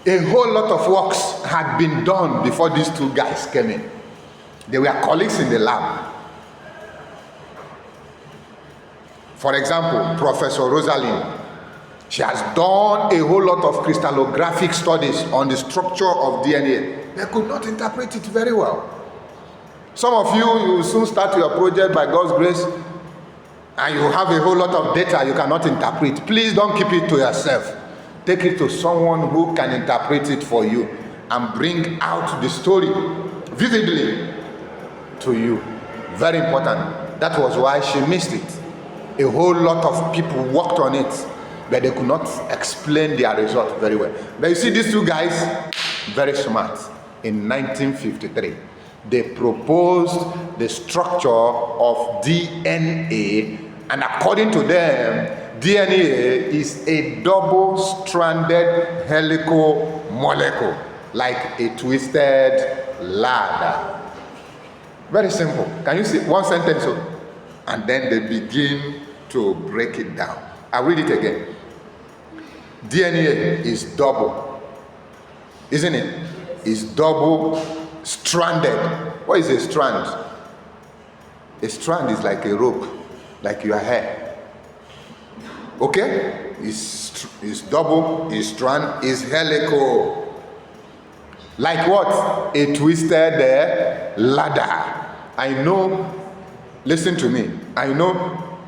A whole lot of works had been done before these two guys came in. They were colleagues in the lab. For example, Professor Rosalind, she has done a whole lot of crystallographic studies on the structure of DNA. They could not interpret it very well. Some of you will soon start your project by God's grace, and you have a whole lot of data you cannot interpret. Please don't keep it to yourself. Take it to someone who can interpret it for you and bring out the story vividly to you. Very important. That was why she missed it. A whole lot of people worked on it, but they could not explain their result very well. But you see, these two guys, very smart. In 1953, they proposed the structure of DNA, and according to them, DNA is a double-stranded helical molecule, like a twisted ladder. Very simple. Can you see one sentence? And then they begin to break it down. I'll read it again. DNA is double, isn't it? It's double-stranded. What is a strand? A strand is like a rope, like your hair. Okay? It's double, it's strand, it's helical. Like what? A twisted ladder. I know, listen to me, I know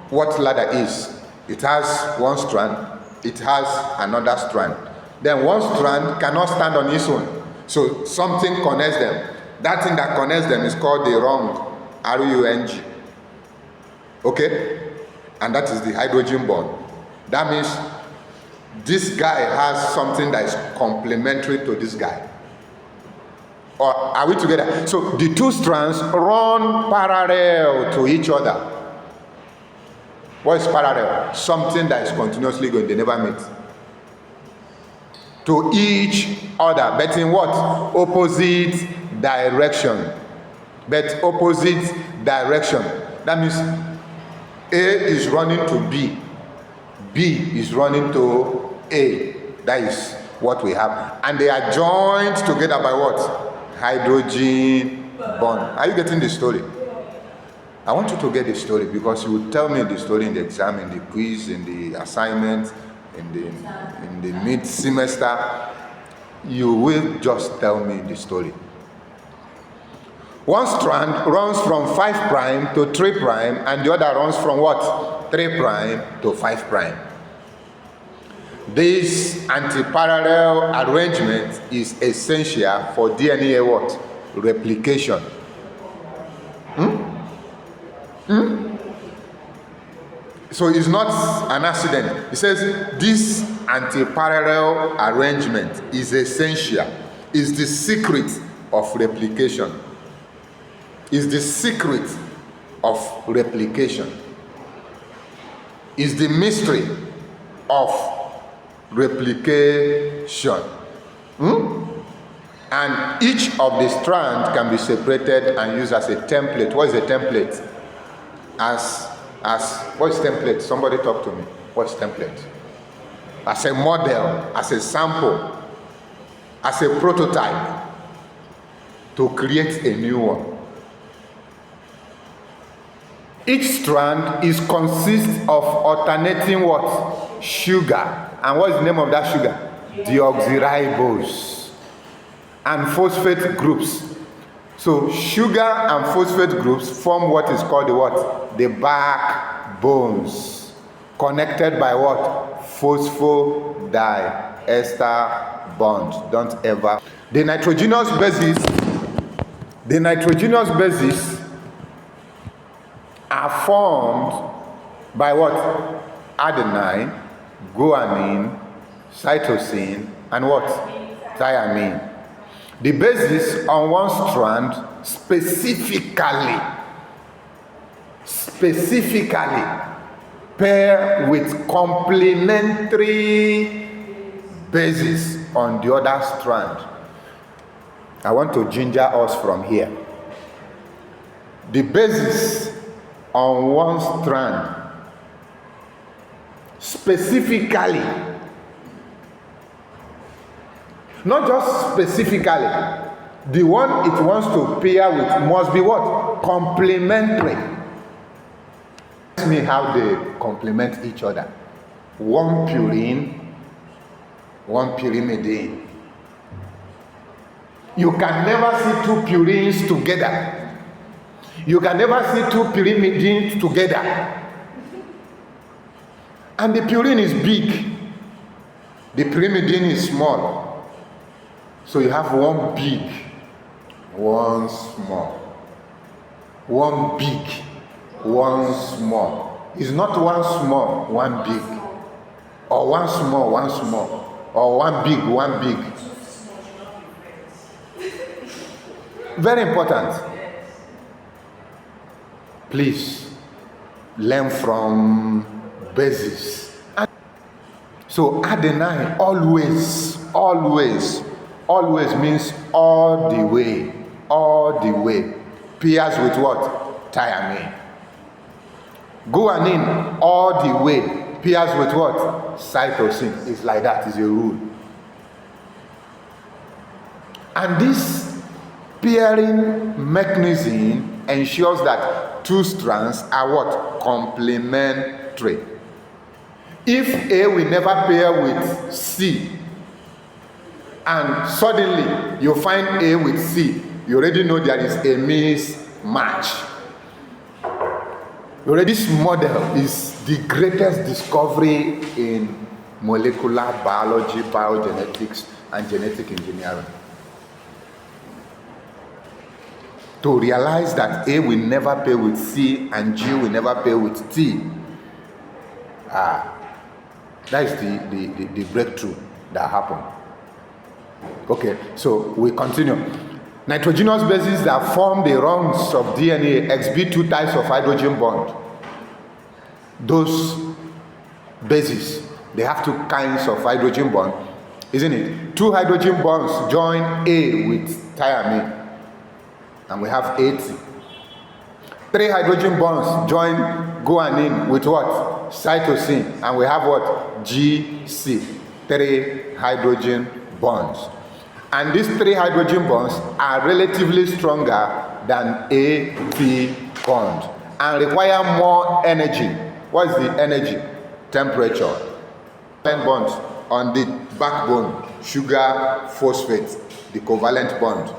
what ladder is. It has one strand, it has another strand. Then one strand cannot stand on its own. So something connects them. That thing that connects them is called the rung, R-U-N-G. Okay? And that is the hydrogen bond. That means this guy has something that is complementary to this guy. Or are we together? So the two strands run parallel to each other. What is parallel? Something that is continuously going, they never meet. To each other, but in what? Opposite direction. But opposite direction. That means A is running to B. B is running to A. That is what we have. And they are joined together by what? Hydrogen bond. Are you getting the story? I want you to get the story, because you will tell me the story in the exam, in the quiz, in the assignment, in the mid-semester. You will just tell me the story. One strand runs from 5 prime to 3 prime, and the other runs from what? 3 prime to 5 prime. This anti-parallel arrangement is essential for DNA what? Replication. So it's not an accident. It says this anti-parallel arrangement is essential. Is the secret of replication. Is the secret of replication. Is the mystery of replication. And each of the strands can be separated and used as a template. What is a template? As what is template? Somebody talk to me. What is template? As a model, as a sample, as a prototype to create a new one. Each strand consists of alternating what? Sugar. And what is the name of that sugar? Deoxyribose. And phosphate groups. So sugar and phosphate groups form what is called the what? The backbones. Connected by what? Phosphodiester bond. Don't ever. The nitrogenous bases are formed by what? Adenine, guanine, cytosine, and what? Thymine. The bases on one strand specifically pair with complementary bases on the other strand. I want to ginger us from here. The bases on one strand Not just specifically. The one it wants to pair with must be what? Complementary. Ask me how they complement each other. One purine, one pyrimidine. You can never see two purines together. You can never see two pyrimidines together. And the purine is big. The pyrimidine is small. So you have one big, one small. One big, one small. It's not one small, one big. Or one small, one small. Or one big, one big. Very important. Please learn from basis. So adenine always means all the way. Pairs with what? Thiamine. Guanine all the way pairs with what? Cytosine. It's like that, is a rule. And this pairing mechanism ensures that two strands are what? Complementary. If A will never pair with C, and suddenly you find A with C, you already know there is a mismatch. This model is the greatest discovery in molecular biology, biogenetics, and genetic engineering. To realize that A will never pair with C and G will never pair with T. That is the breakthrough that happened. Okay, so we continue. Nitrogenous bases that form the rungs of DNA exhibit two types of hydrogen bond. Those bases, they have two kinds of hydrogen bond, isn't it? Two hydrogen bonds join A with thiamine, and we have AT. Three hydrogen bonds join guanine with what? Cytosine, and we have what? GC. Three hydrogen bonds. And these three hydrogen bonds are relatively stronger than AT bond and require more energy. What is the energy? Temperature. 10 bonds on the backbone, sugar, phosphate, the covalent bond.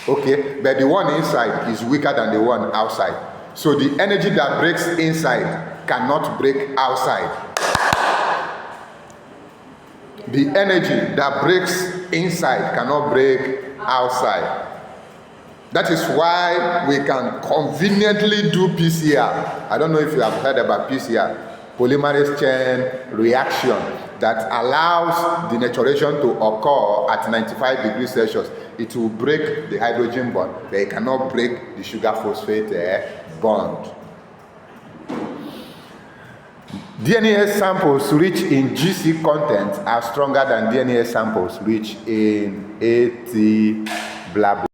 Okay, but the one inside is weaker than the one outside. So the energy that breaks inside cannot break outside. The energy that breaks inside cannot break outside. That is why we can conveniently do PCR. I don't know if you have heard about PCR, polymerase chain reaction, that allows denaturation to occur at 95 degrees Celsius. It will break the hydrogen bond, but it cannot break the sugar phosphate bond. DNA samples rich in GC content are stronger than DNA samples rich in AT blah blah.